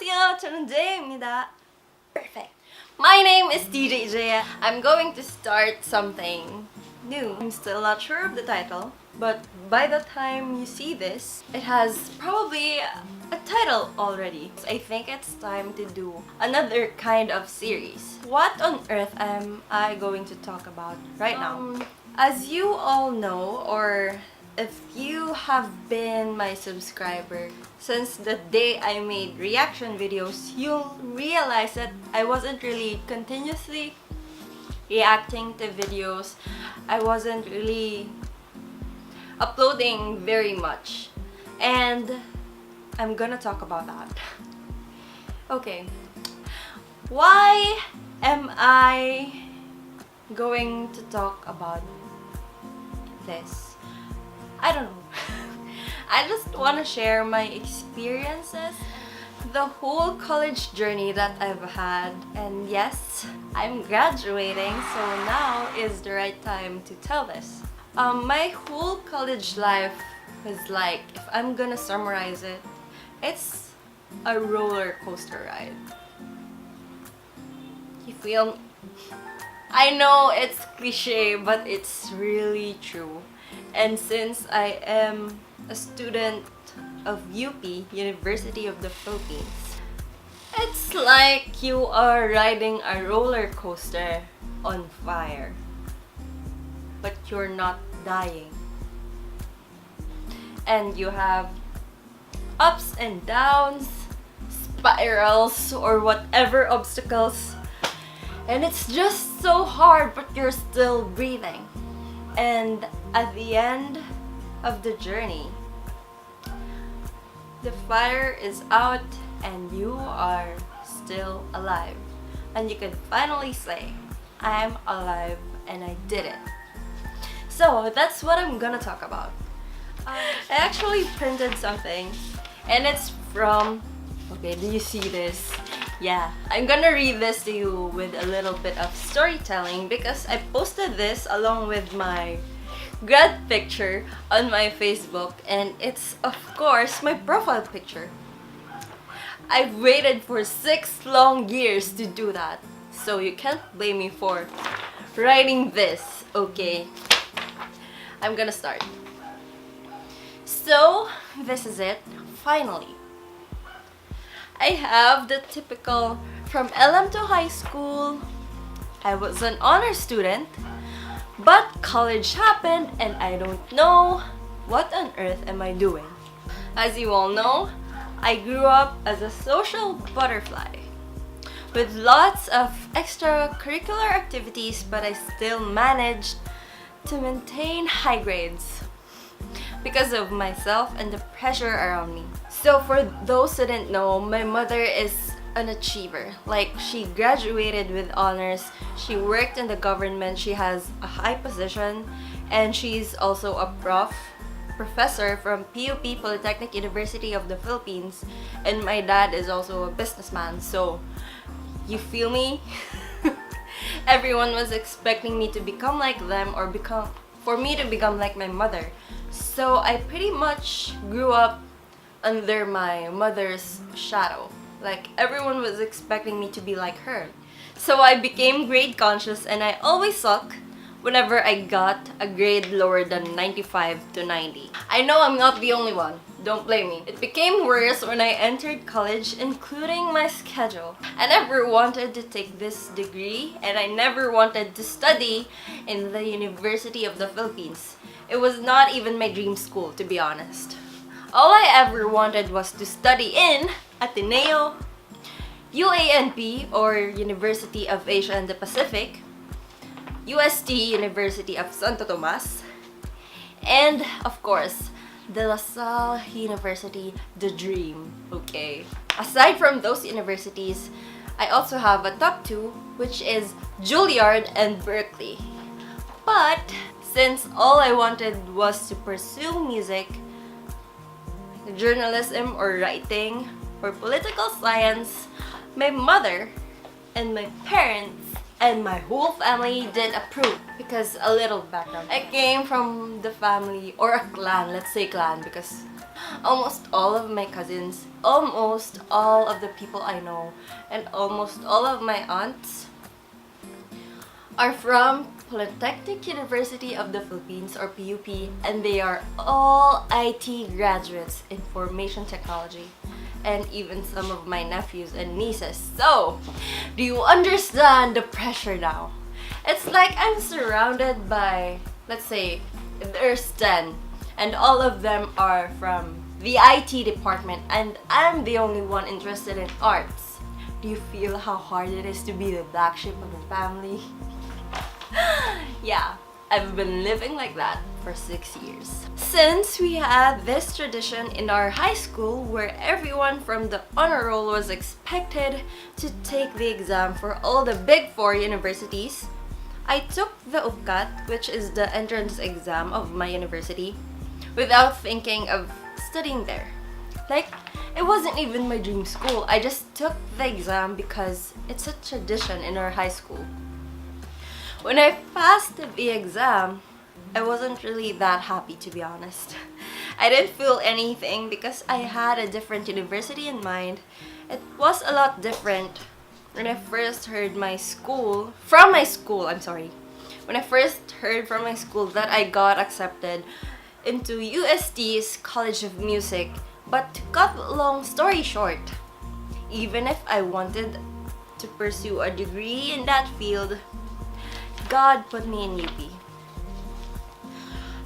안녕하세요. 저는 제이입니다. Perfect. My name is DJI. I'm going to start something new. I'm still not sure of the title, but by the time you see this, it has probably a title already. I think it's time to do another kind of series. What on earth am I going to talk about right now? As you all know, or if you have been my subscriber since the day I made reaction videos, you'll realize that I wasn't really continuously reacting to videos. I wasn't really uploading very much, and I'm gonna talk about that. Okay, why am I going to talk about this? I don't know. I just want to share my experiences, the whole college journey that I've had, and yes, I'm graduating, so now is the right time to tell this. My whole college life was like, if I'm gonna summarize it, it's a roller coaster ride. You feel me? I know it's cliche, but it's really true. And since I am a student of UP, University of the Philippines, it's like you are riding a roller coaster on fire, but you're not dying. And you have ups and downs, spirals, or whatever obstacles, and it's just so hard, but you're still breathing. And at the end of the journey, the fire is out and you are still alive, and you can finally say, I'm alive and I did it. So that's what I'm gonna talk about. I actually printed something, and it's from, okay, do you see this? Yeah, I'm gonna read this to you with a little bit of storytelling because I posted this along with my grad picture on my Facebook, and it's of course my profile picture. I've waited for 6 long years to do that, so you can't blame me for writing this, okay? I'm gonna start. So, this is it, finally. I have the typical from LM to high school. I was an honor student, but college happened and I don't know what on earth am I doing. As you all know, I grew up as a social butterfly with lots of extracurricular activities, but I still managed to maintain high grades because of myself and the pressure around me. So for those who didn't know, my mother is an achiever. Like, she graduated with honors, she worked in the government, she has a high position, and she's also a professor from PUP, Polytechnic University of the Philippines, and my dad is also a businessman. So, you feel me? Everyone was expecting me to become like them, or for me to become like my mother. So I pretty much grew up under my mother's shadow. Like, everyone was expecting me to be like her. So I became grade conscious, and I always suck whenever I got a grade lower than 95 to 90. I know I'm not the only one. Don't blame me. It became worse when I entered college, including my schedule. I never wanted to take this degree, and I never wanted to study in the University of the Philippines. It was not even my dream school, to be honest. All I ever wanted was to study in Ateneo, UANP, or University of Asia and the Pacific, UST, University of Santo Tomas, and of course, De La Salle University, the dream, okay? Aside from those universities, I also have a top 2, which is Juilliard and Berklee. But since all I wanted was to pursue music, journalism or writing, or political science, my mother and my parents and my whole family did approve. Because a little background, I came from the family, or a clan, let's say clan, because Almost all of my cousins, almost all of the people I know, and almost all of my aunts are from Polytechnic University of the Philippines, or PUP, and they are all IT graduates in information technology, and even some of my nephews and nieces. So, do you understand the pressure now? It's like I'm surrounded by, let's say, there's 10, and all of them are from the IT department, and I'm the only one interested in arts. Do you feel how hard it is to be the black sheep of the family? Yeah, I've been living like that for 6 years. Since we had this tradition in our high school where everyone from the honor roll was expected to take the exam for all the big four universities, I took the UPCAT, which is the entrance exam of my university, without thinking of studying there. Like, it wasn't even my dream school. I just took the exam because it's a tradition in our high school. When I passed the exam, I wasn't really that happy, to be honest. I didn't feel anything because I had a different university in mind. It was a lot different when I first heard when I first heard from my school that I got accepted into UST's College of Music. But to cut a long story short, even if I wanted to pursue a degree in that field, God put me in UP.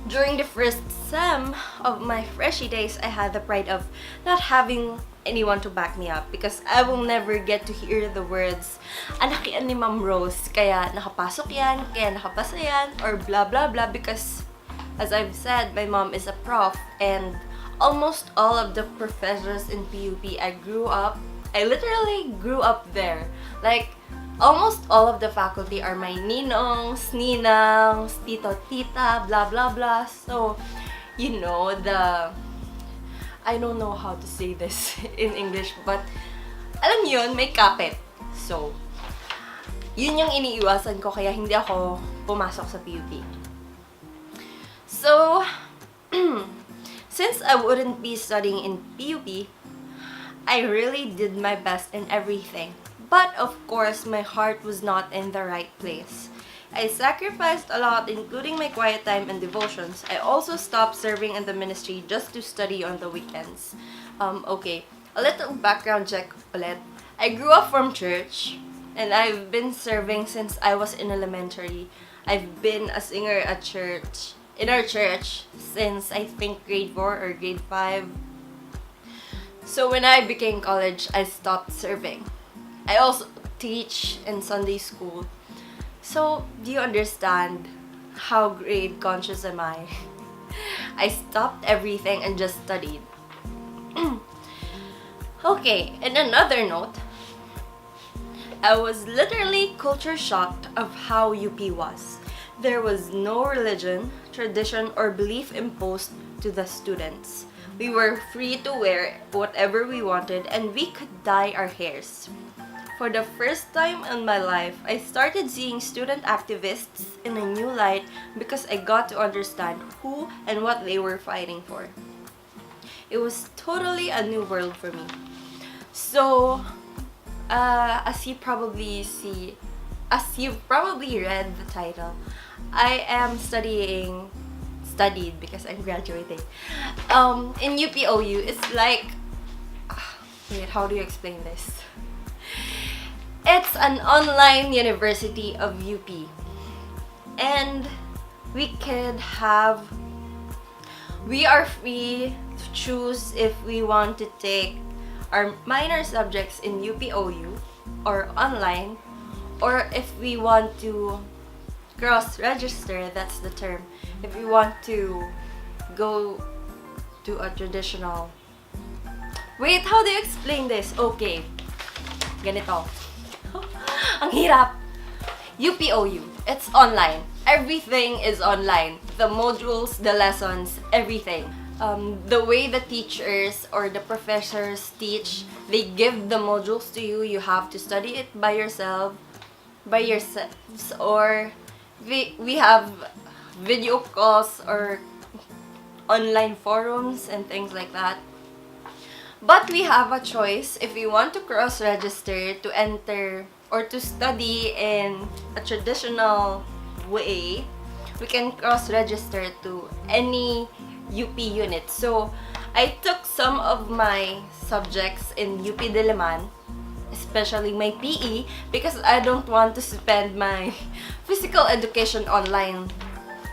During the first sem of my freshie days, I had the pride of not having anyone to back me up because I will never get to hear the words, anak yan ni Ma'am Rose, kaya nakapasok yan, kaya nakapasa yan, or blah blah blah, because as I've said, my mom is a prof, and almost all of the professors in PUP I literally grew up there. Like, almost all of the faculty are my ninongs, ninangs, tito, tita, blah blah blah. So, you know, I don't know how to say this in English, but alam niyo yun, may kapit. So, yun yung iniiwasan ko, kaya hindi ako pumasok sa PUP. So, since I wouldn't be studying in PUP, I really did my best in everything. But of course, my heart was not in the right place. I sacrificed a lot, including my quiet time and devotions. I also stopped serving in the ministry just to study on the weekends. Okay, a little background check ulit. I grew up from church, and I've been serving since I was in elementary. I've been a singer in our church since I think grade 4 or grade 5. So when I became college, I stopped serving. I also teach in Sunday school. So, do you understand how grade conscious am I? I stopped everything and just studied. Okay, in another note, I was literally culture shocked of how UP was. There was no religion, tradition, or belief imposed to the students. We were free to wear whatever we wanted, and we could dye our hairs. For the first time in my life, I started seeing student activists in a new light because I got to understand who and what they were fighting for. It was totally a new world for me. So, as you've probably read the title, I am studied because I'm graduating. In UPOU, it's like, wait, how do you explain this? It's an online university of UP, and we are free to choose if we want to take our minor subjects in UPOU or online, or if we want to cross-register, that's the term, if we want to go to a traditional... Wait, how do you explain this? Okay, ganito. Ang hirap. UPOU, it's online. Everything is online. The modules, the lessons, everything. The way the teachers or the professors teach, they give the modules to you. You have to study it by yourselves, or we have video calls or online forums and things like that. But we have a choice if we want to cross-register to enter or to study in a traditional way. We can cross-register to any UP unit. So, I took some of my subjects in UP Diliman, especially my PE, because I don't want to spend my physical education online.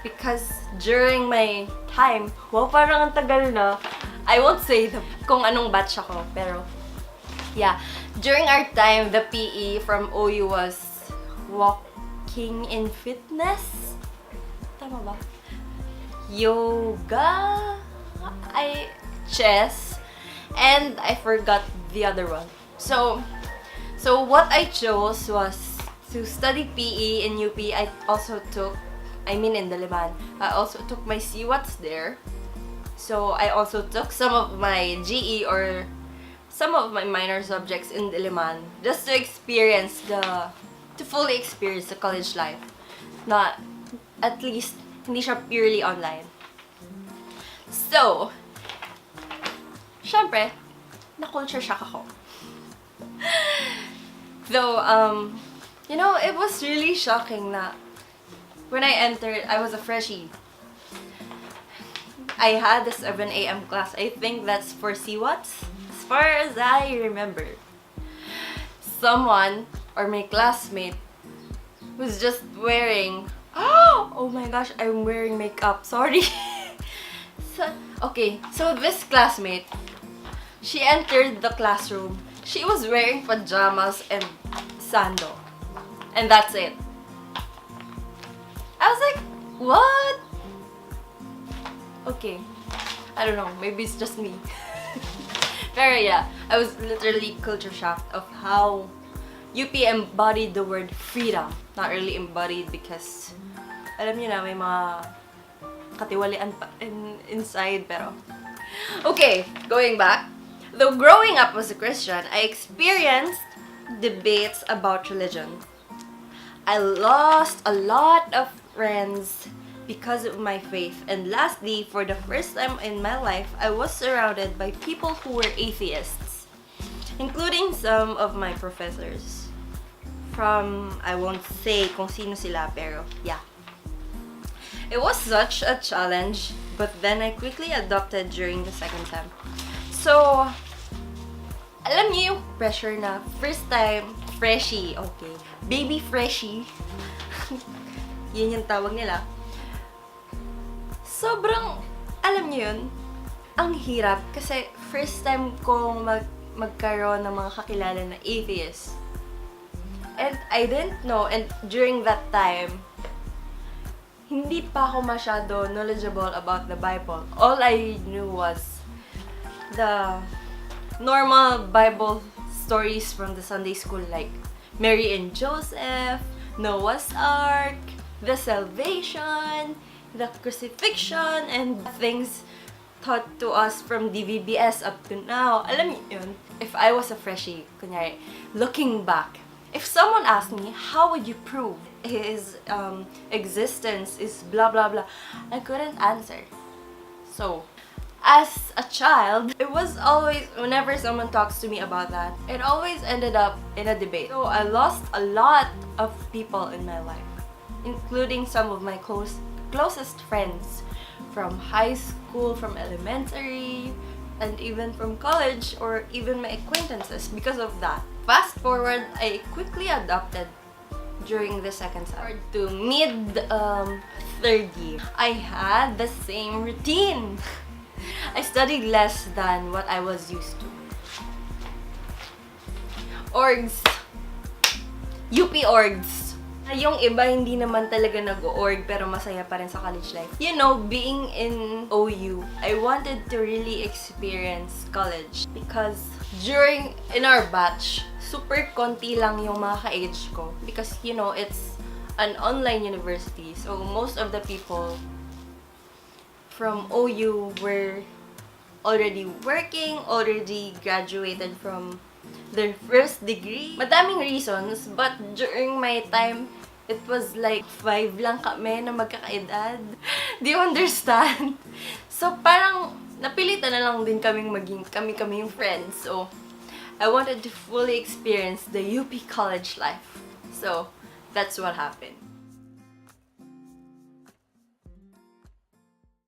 Because during my time, wow, parang ang tagal na. I won't say kung anong batch ako, pero yeah. During our time, the PE from OU was walking in fitness. Tama ba? Yoga, chess, and I forgot the other one. So what I chose was to study PE in UP. In Diliman, I also took my CWATs there. So I also took some of my GE or some of my minor subjects in Diliman just to fully experience the college life. Not, at least, hindi siya purely online. So, syempre, na-culture shock ako. Though, it was really shocking na when I entered, I was a freshie. I had the 7 a.m. class. I think that's for CWATs, as far as I remember. Someone, or my classmate, was just wearing... Oh my gosh, I'm wearing makeup. Sorry. So this classmate, she entered the classroom. She was wearing pajamas and sandal. And that's it. I was like, what? Okay. I don't know. Maybe it's just me. Pero yeah, I was literally culture shocked of how UP embodied the word freedom. Not really embodied because, alam niyo na, may mga katiwalian pa inside, pero... Okay, going back. Though growing up as a Christian, I experienced debates about religion. I lost a lot of friends because of my faith. And lastly, for the first time in my life, I was surrounded by people who were atheists, including some of my professors. I won't say kung sino sila, pero yeah. It was such a challenge, but then I quickly adopted during the second time. So, alam niyo yung pressure na first time, freshie, okay, baby freshie, yun yung tawag nila. Sobrang, alam niyo yun, ang hirap kasi first time kong magkaroon ng mga kakilala na atheist. And I didn't know, and during that time, hindi pa ako masyado knowledgeable about the Bible. All I knew was the normal Bible stories from the Sunday school, like Mary and Joseph, Noah's Ark, the salvation, the crucifixion, and things taught to us from DVBS up to now. Alam niyo yun, if I was a freshie, kunyari, looking back, if someone asked me, how would you prove his existence is blah blah blah, I couldn't answer. So, as a child, it was always, whenever someone talks to me about that, it always ended up in a debate. So, I lost a lot of people in my life, including some of my closest friends from high school, from elementary, and even from college, or even my acquaintances because of that. Fast forward, I quickly adopted during the second semester to mid third year. I had the same routine. I studied less than what I was used to. Orgs. UP orgs. Yung iba hindi naman talaga nag-org pero masaya pa rin sa college life. You know, being in OU, I wanted to really experience college because in our batch, super konti lang yung mga ka-age ko because, you know, it's an online university. So, most of the people from OU were already working, already graduated from their first degree. Madaming reasons, but during my time, it was like 5 lang kami na magkakaedad. Do you understand? So, parang napilitan na lang din kaming maging kami yung friends. So, I wanted to fully experience the UP college life. So, that's what happened.